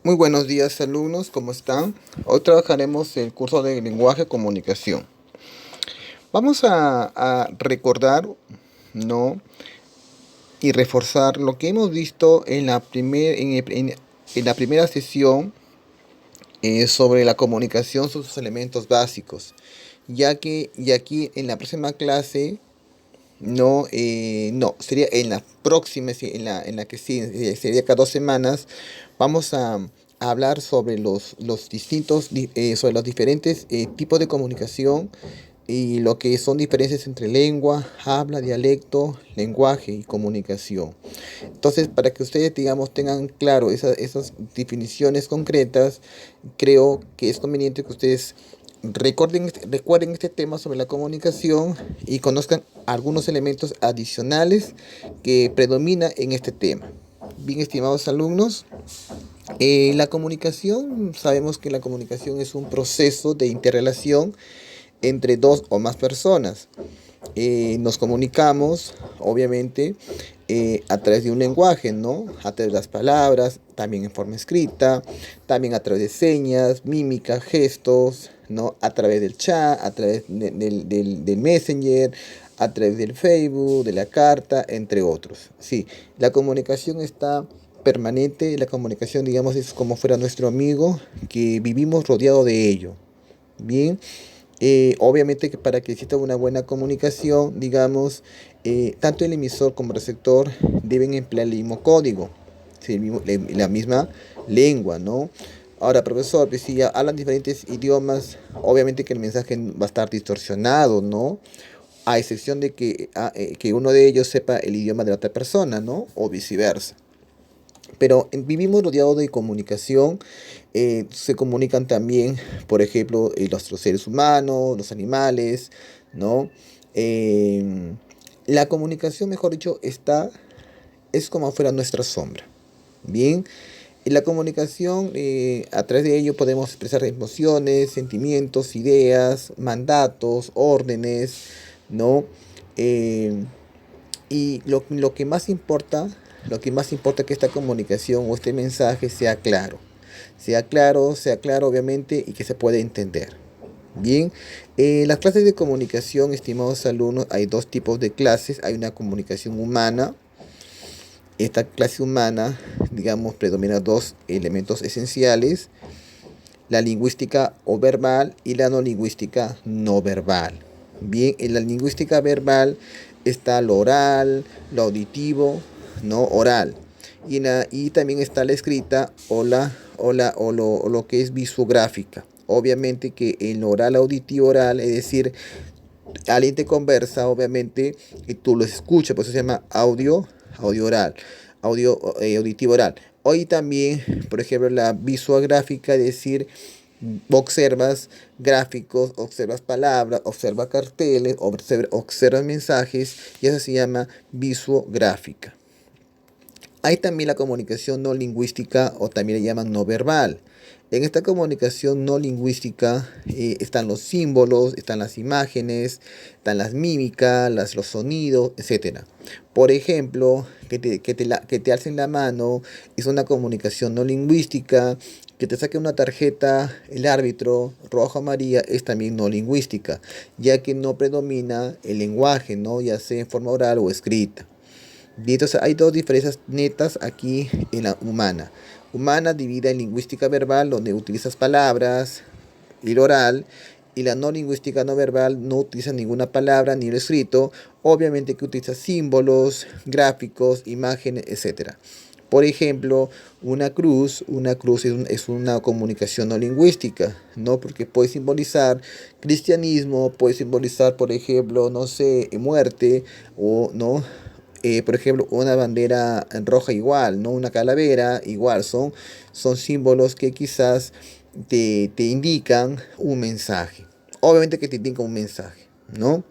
Muy buenos días, alumnos, ¿cómo están? Hoy trabajaremos el curso de lenguaje y comunicación. Vamos a recordar, ¿no? Y reforzar lo que hemos visto en la primera sesión sobre la comunicación, sus elementos básicos. Y aquí en la próxima clase, no, sería en la próxima, sí, en la que sí, sería cada 2 semanas, vamos a hablar sobre sobre los diferentes tipos de comunicación y lo que son diferencias entre lengua, habla, dialecto, lenguaje y comunicación. Entonces, para que ustedes, digamos, tengan claro esas definiciones concretas, creo que es conveniente que ustedes recuerden este tema sobre la comunicación y conozcan algunos elementos adicionales que predominan en este tema. Bien, estimados alumnos, la comunicación, sabemos que la comunicación es un proceso de interrelación entre dos o más personas. Nos comunicamos, obviamente, a través de un lenguaje, ¿no? A través de las palabras, también en forma escrita, también a través de señas, mímica, gestos, ¿no? A través del chat, a través del Messenger, a través del Facebook, de la carta, entre otros. Sí, la comunicación está permanente, la comunicación, digamos, es como fuera nuestro amigo, que vivimos rodeado de ello. Bien, obviamente que para que exista una buena comunicación, digamos, tanto el emisor como el receptor deben emplear el mismo código, sí, la misma lengua, ¿no? Ahora, profesor, pues, si hablan diferentes idiomas, obviamente que el mensaje va a estar distorsionado, ¿no? A excepción de que uno de ellos sepa el idioma de la otra persona, ¿no? O viceversa. Pero vivimos rodeados de comunicación. Se comunican también, por ejemplo, los seres humanos, los animales, ¿no? Em, la comunicación, mejor dicho, es como fuera nuestra sombra. Bien, en la comunicación, a través de ello podemos expresar emociones, sentimientos, ideas, mandatos, órdenes, ¿no? Em, y lo que más importa es que esta comunicación o este mensaje sea claro obviamente y que se pueda entender. Bien, las clases de comunicación, estimados alumnos, hay dos tipos de clases. Hay una comunicación humana. Esta clase humana, digamos, predomina dos elementos esenciales: la lingüística o verbal y la no lingüística no verbal. Bien, en la lingüística verbal está lo oral, lo auditivo, no oral. Y también está la escrita o lo que es visuográfica. Obviamente que en oral, auditivo, oral, es decir, alguien te conversa, obviamente, y tú lo escuchas, por eso se llama audio oral, auditivo oral. Hoy también, por ejemplo, la visuográfica, es decir, observas gráficos, observas palabras, observas carteles, observas mensajes, y eso se llama visuográfica. Hay también la comunicación no lingüística, o también le llaman no verbal. En esta comunicación no lingüística están los símbolos, están las imágenes, están las mímicas, los sonidos, etcétera. Por ejemplo, que te alcen la mano es una comunicación no lingüística. Que te saque una tarjeta el árbitro, roja o amarilla, es también no lingüística, ya que no predomina el lenguaje, ¿no? Ya sea en forma oral o escrita. Bien, entonces hay dos diferencias netas aquí en la humana. Humana dividida en lingüística verbal, donde utilizas palabras, y lo oral, y la no lingüística no verbal no utiliza ninguna palabra ni lo escrito, obviamente que utiliza símbolos, gráficos, imágenes, etcétera. Por ejemplo, una cruz es una comunicación no lingüística, ¿no? Porque puede simbolizar cristianismo, puede simbolizar, por ejemplo, no sé, muerte, o no, por ejemplo, una bandera roja igual, ¿no? Una calavera igual, son símbolos que quizás te indican un mensaje. Obviamente que te indican un mensaje, ¿no?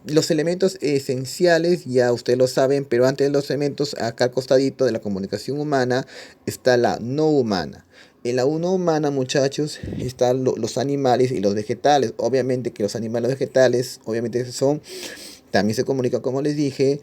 Los elementos esenciales, ya ustedes lo saben, pero antes de los elementos, acá al costadito de la comunicación humana, está la no humana. En la no humana, muchachos, están los animales y los vegetales. Obviamente que los animales y los vegetales, obviamente son También se comunica, como les dije,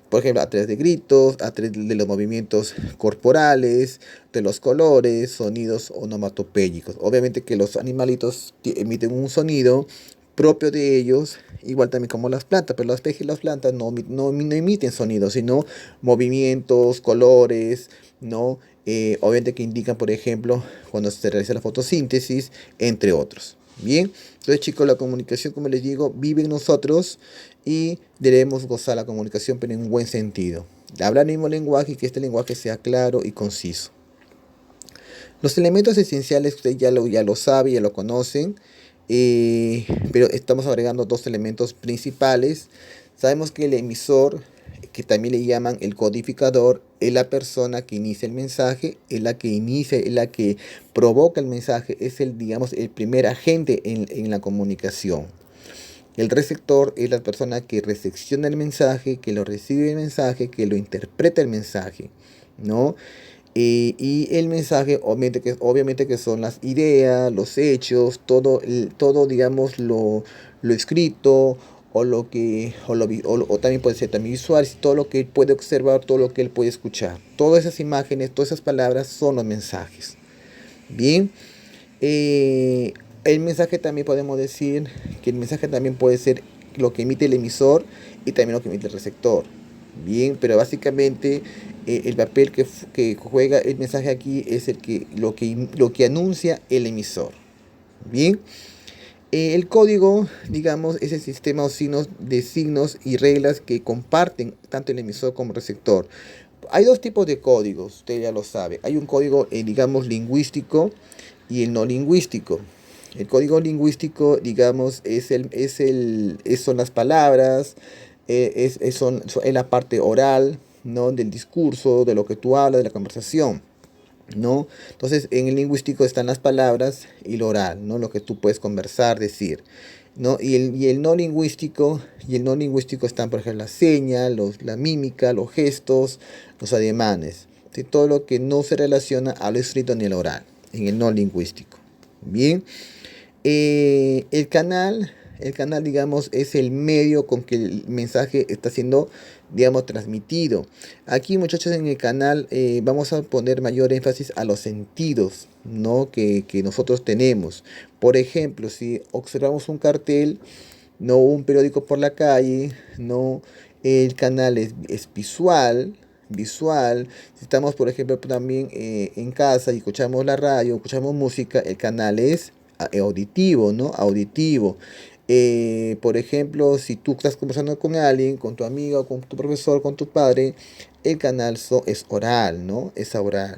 por ejemplo, a través de gritos, a través de los movimientos corporales, de los colores, sonidos onomatopéyicos. Obviamente que los animalitos emiten un sonido propio de ellos, igual también como las plantas, pero las peces y las plantas no emiten sonidos, sino movimientos, colores, ¿no? Obviamente que indican, por ejemplo, cuando se realiza la fotosíntesis, entre otros. Bien, entonces chicos, la comunicación, como les digo, vive en nosotros y debemos gozar la comunicación, pero en un buen sentido. Hablar el mismo lenguaje y que este lenguaje sea claro y conciso. Los elementos esenciales, ustedes ya lo saben, ya lo conocen, pero estamos agregando dos elementos principales. Sabemos que el emisor, que también le llaman el codificador, es la persona que inicia el mensaje, es la que inicia, es la que provoca el mensaje, es el, digamos, el primer agente en la comunicación. El receptor es la persona que recepciona el mensaje, que lo recibe el mensaje, que lo interpreta el mensaje, ¿no? Y el mensaje, obviamente que son las ideas, los hechos, todo digamos, lo escrito, o lo que, o también puede ser también visual, todo lo que él puede observar, todo lo que él puede escuchar. Todas esas imágenes, todas esas palabras son los mensajes. Bien, eh, el mensaje también podemos decir que el mensaje también puede ser lo que emite el emisor y también lo que emite el receptor. Bien, pero básicamente el papel que juega el mensaje aquí es lo que anuncia el emisor. Bien, el código, digamos, es el sistema de signos y reglas que comparten tanto el emisor como el receptor. Hay dos tipos de códigos, usted ya lo sabe. Hay un código, digamos, lingüístico y el no lingüístico. El código lingüístico, digamos, son las palabras, es la parte oral, ¿no? Del discurso, de lo que tú hablas, de la conversación, ¿no? Entonces, en el lingüístico están las palabras y lo oral, ¿no? Lo que tú puedes conversar, decir, ¿no? Y el no lingüístico están, por ejemplo, la seña, la mímica, los gestos, los ademanes, ¿sí? Todo lo que no se relaciona a lo escrito ni al oral, en el no lingüístico. Bien. El canal, digamos, es el medio con que el mensaje está siendo, digamos, transmitido. Aquí, muchachos, en el canal vamos a poner mayor énfasis a los sentidos, ¿no? que nosotros tenemos. Por ejemplo, si observamos un cartel, no un periódico por la calle, no, el canal es visual. Si estamos, por ejemplo, también en casa y escuchamos la radio, escuchamos música, el canal es auditivo, ¿no? Auditivo. Por ejemplo, si tú estás conversando con alguien, con tu amigo, con tu profesor, con tu padre, el canal es oral, ¿no? Es oral.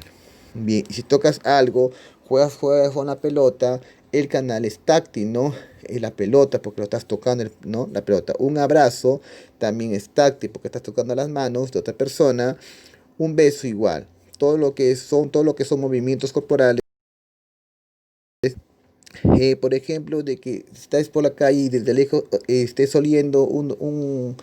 Bien, y si tocas algo, juegas con la pelota, el canal es táctil, ¿no? Es la pelota, porque lo estás tocando, ¿no? La pelota. Un abrazo también es táctil, porque estás tocando las manos de otra persona. Un beso igual. Todo lo que son movimientos corporales. Por ejemplo, de que estés por la calle y desde lejos estés oliendo un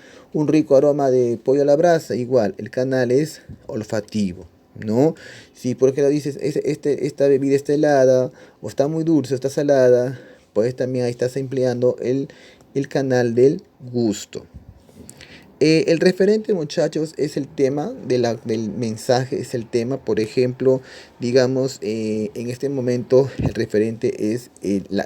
rico aroma de pollo a la brasa, igual, el canal es olfativo, ¿no? Si por ejemplo dices, esta bebida está helada, o está muy dulce, o está salada, pues también ahí estás empleando el canal del gusto. El referente, muchachos, es el tema del mensaje, es el tema. Por ejemplo, digamos, en este momento el referente es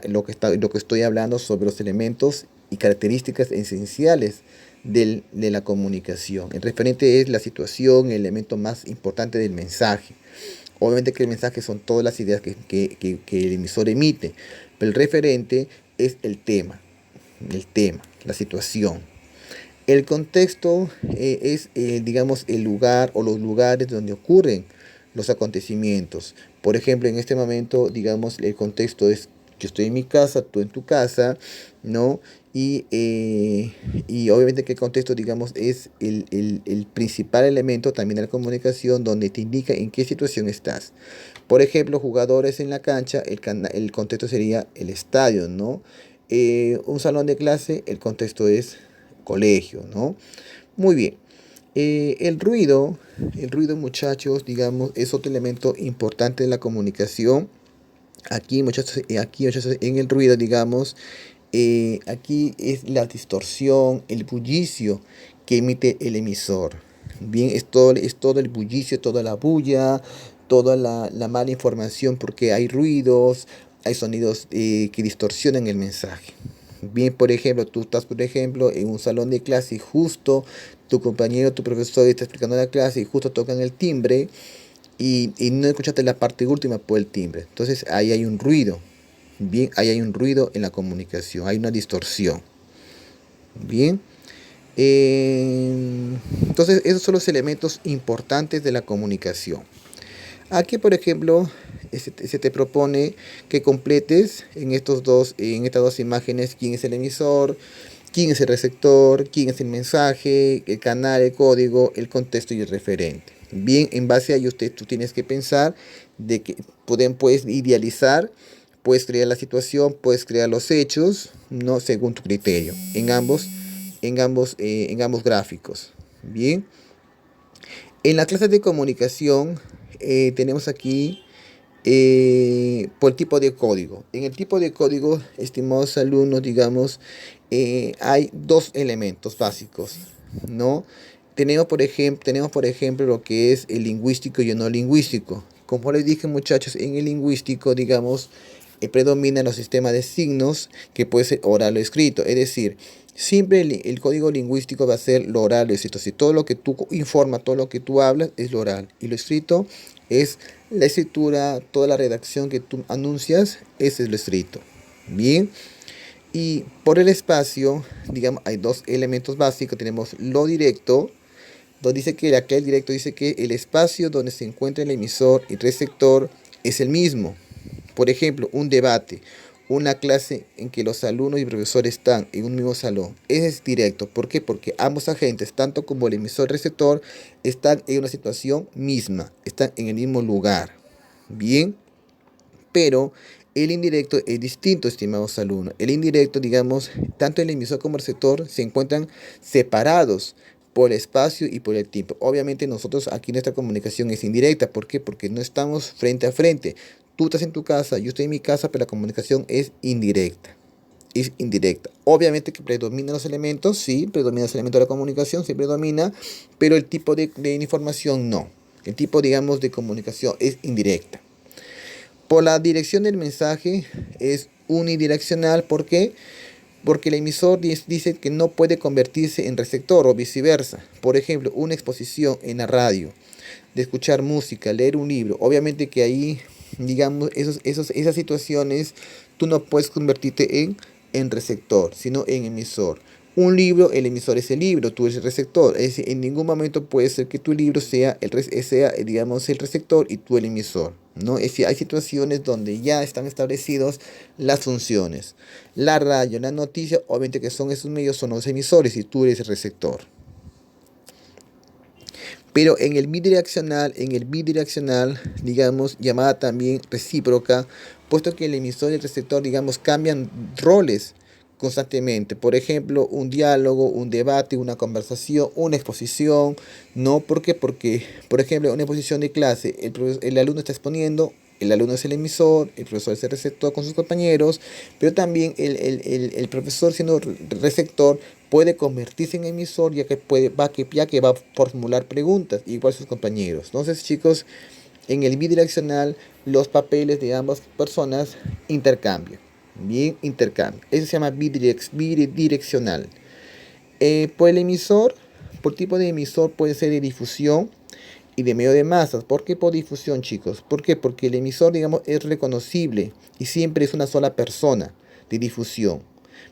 lo que estoy hablando sobre los elementos y características esenciales de la comunicación. El referente es la situación, el elemento más importante del mensaje. Obviamente que el mensaje son todas las ideas que el emisor emite, pero el referente es el tema, la situación. El contexto es, digamos, el lugar o los lugares donde ocurren los acontecimientos. Por ejemplo, en este momento, digamos, el contexto es: yo estoy en mi casa, tú en tu casa, ¿no? Y obviamente que el contexto, digamos, es el principal elemento también de la comunicación, donde te indica en qué situación estás. Por ejemplo, jugadores en la cancha, el contexto sería el estadio, ¿no? Un salón de clase, el contexto es colegio, ¿no? Muy bien. El ruido, muchachos, digamos, es otro elemento importante de la comunicación. Aquí, muchachos, en el ruido, digamos, Aquí es la distorsión, el bullicio que emite el emisor. Bien, es todo el bullicio, toda la bulla, toda la mala información, porque hay ruidos, hay sonidos que distorsionan el mensaje. Bien, por ejemplo, tú estás, por ejemplo, en un salón de clase y justo tu compañero, tu profesor está explicando la clase y justo tocan el timbre y no escuchaste la parte última por el timbre. Entonces ahí hay un ruido. Bien, ahí hay un ruido en la comunicación, hay una distorsión. Bien, entonces esos son los elementos importantes de la comunicación. Aquí, por ejemplo, se te propone que completes en estas dos imágenes quién es el emisor, quién es el receptor, quién es el mensaje, el canal, el código, el contexto y el referente. Bien, en base a ello tú tienes que pensar de que puedes idealizar, puedes crear la situación, puedes crear los hechos, no según tu criterio, en ambos gráficos. Bien. En la clase de comunicación tenemos aquí por tipo de código. En el tipo de código, estimados alumnos, digamos, hay dos elementos básicos, ¿no? Tenemos por ejemplo, lo que es el lingüístico y el no lingüístico. Como les dije, muchachos, en el lingüístico, digamos, predominan los sistemas de signos que puede ser oral o escrito. Es decir, siempre el código lingüístico va a ser lo oral o escrito. Si todo lo que tú informas, todo lo que tú hablas es lo oral. Y lo escrito es la escritura, toda la redacción que tú anuncias, ese es lo escrito. Bien. Y por el espacio, digamos, hay dos elementos básicos. Tenemos lo directo, donde dice que aquel directo dice que el espacio donde se encuentra el emisor y receptor es el mismo. Por ejemplo, un debate, una clase en que los alumnos y profesores están en un mismo salón. Ese es directo. ¿Por qué? Porque ambos agentes, tanto como el emisor y receptor, están en una situación misma, están en el mismo lugar. Bien, pero el indirecto es distinto, estimados alumnos. El indirecto, digamos, tanto el emisor como el receptor se encuentran separados por el espacio y por el tiempo. Obviamente nosotros aquí nuestra comunicación es indirecta. ¿Por qué? Porque no estamos frente a frente. Tú estás en tu casa, yo estoy en mi casa, pero la comunicación es indirecta. Es indirecta. Obviamente que predominan los elementos, sí, predomina los elementos de la comunicación, sí predomina, pero el tipo de información no. El tipo, digamos, de comunicación es indirecta. Por la dirección del mensaje es unidireccional. ¿Por qué? Porque el emisor dice que no puede convertirse en receptor o viceversa. Por ejemplo, una exposición en la radio, de escuchar música, leer un libro. Obviamente que ahí, digamos, esas situaciones, tú no puedes convertirte en receptor, sino en emisor. Un libro, el emisor es el libro, tú eres el receptor. Es decir, en ningún momento puede ser que tu libro sea, digamos, el receptor y tú el emisor, ¿no? Es decir, hay situaciones donde ya están establecidos las funciones. La radio, la noticia, obviamente que son esos medios, son los emisores y tú eres el receptor. Pero en el bidireccional, digamos, llamada también recíproca, puesto que el emisor y el receptor, digamos, cambian roles constantemente. Por ejemplo, un diálogo, un debate, una conversación, una exposición. ¿No? ¿Por qué? Porque, por ejemplo, una exposición de clase, el alumno está exponiendo, el alumno es el emisor, el profesor es el receptor con sus compañeros, pero también el profesor, siendo receptor, puede convertirse en emisor, ya que va a formular preguntas, igual sus compañeros. Entonces, chicos, en el bidireccional, los papeles de ambas personas intercambian. Bien, intercambio. Eso se llama bidireccional. Por el emisor, por tipo de emisor puede ser de difusión y de medio de masas. ¿Por qué por difusión, chicos? ¿Por qué? Porque el emisor, digamos, es reconocible y siempre es una sola persona de difusión.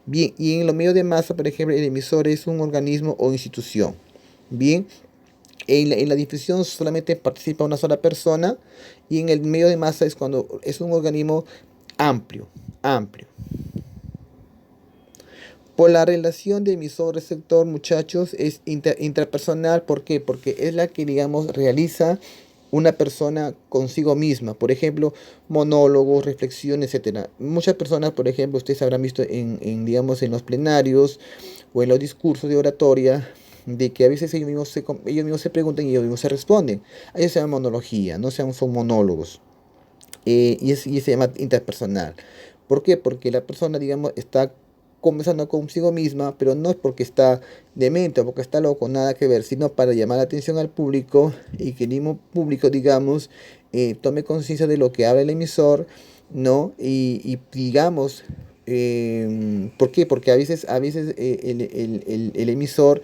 Bien, y en los medios de masa, por ejemplo, el emisor es un organismo o institución. Bien, en la difusión solamente participa una sola persona y en el medio de masa es cuando es un organismo amplio, amplio. Por la relación de emisor-receptor, muchachos, es intrapersonal. ¿Por qué? Porque es la que, digamos, realiza una persona consigo misma. Por ejemplo, monólogos, reflexiones, etcétera. Muchas personas, por ejemplo, ustedes habrán visto digamos, en los plenarios o en los discursos de oratoria, de que a veces ellos mismos se preguntan y ellos mismos se responden. A eso se llama monología, no son monólogos. Y se llama interpersonal. ¿Por qué? Porque la persona, digamos, está conversando consigo misma, pero no es porque está demente o porque está loco, nada que ver, sino para llamar la atención al público y que el mismo público, digamos, tome conciencia de lo que habla el emisor, ¿no? Y digamos, ¿por qué? Porque a veces el emisor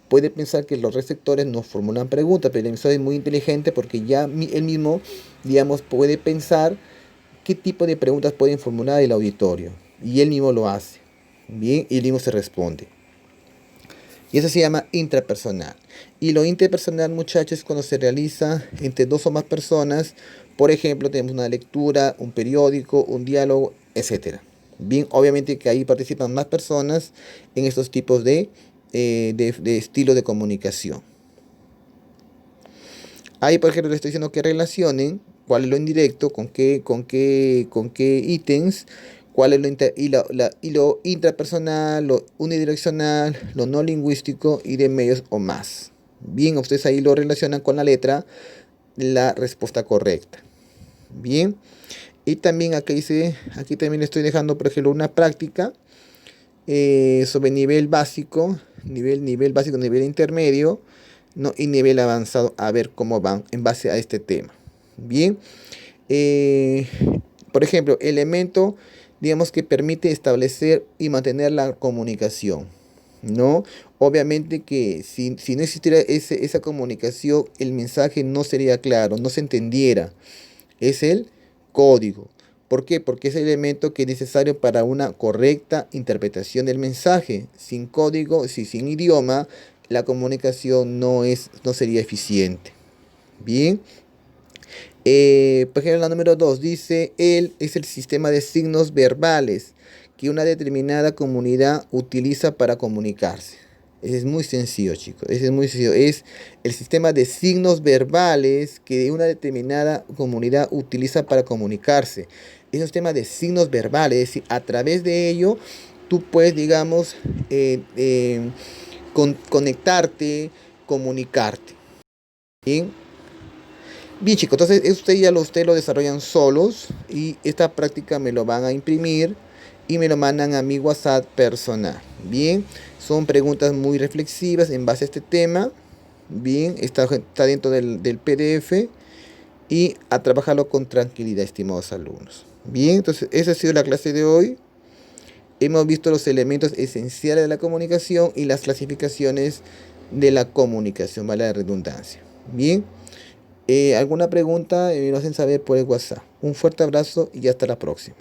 puede pensar que los receptores no formulan preguntas, pero el emisor es muy inteligente porque ya él mismo, digamos, puede pensar qué tipo de preguntas pueden formular el auditorio. Y él mismo lo hace. Bien, y él mismo se responde. Y eso se llama intrapersonal. Y lo interpersonal, muchachos, es cuando se realiza entre dos o más personas. Por ejemplo, tenemos una lectura, un periódico, un diálogo, etcétera. Bien, obviamente que ahí participan más personas en estos tipos de estilo de comunicación. Ahí, por ejemplo, les estoy diciendo que relacionen cuál es lo indirecto, con qué ítems, cuál es lo intrapersonal, lo unidireccional, lo no lingüístico y de medios o más. Bien, ustedes ahí lo relacionan con la letra, la respuesta correcta. Bien, y también aquí también estoy dejando, por ejemplo, una práctica sobre nivel básico, nivel intermedio, ¿no? Y nivel avanzado, a ver cómo van en base a este tema. Bien, eh, por ejemplo, elemento, digamos que permite establecer y mantener la comunicación, ¿no? Obviamente que si no existiera esa comunicación, el mensaje no sería claro, no se entendiera. Es el código. ¿Por qué? Porque es el elemento que es necesario para una correcta interpretación del mensaje. Sin código, sin idioma, la comunicación no sería eficiente. Bien. Por ejemplo, la número 2 dice, él es el sistema de signos verbales que una determinada comunidad utiliza para comunicarse. Es muy sencillo, chicos. Es muy sencillo. Es el sistema de signos verbales que una determinada comunidad utiliza para comunicarse. Es un sistema de signos verbales. Es decir, a través de ello, tú puedes, digamos, conectarte, comunicarte. Bien. Bien, chicos, entonces ustedes lo desarrollan solos y esta práctica me lo van a imprimir y me lo mandan a mi WhatsApp personal. Bien, son preguntas muy reflexivas en base a este tema. Bien, está dentro del PDF y a trabajarlo con tranquilidad, estimados alumnos. Bien, entonces esa ha sido la clase de hoy. Hemos visto los elementos esenciales de la comunicación y las clasificaciones de la comunicación, vale la redundancia. Bien. ¿Alguna pregunta? Me lo hacen saber por el WhatsApp. Un fuerte abrazo y hasta la próxima.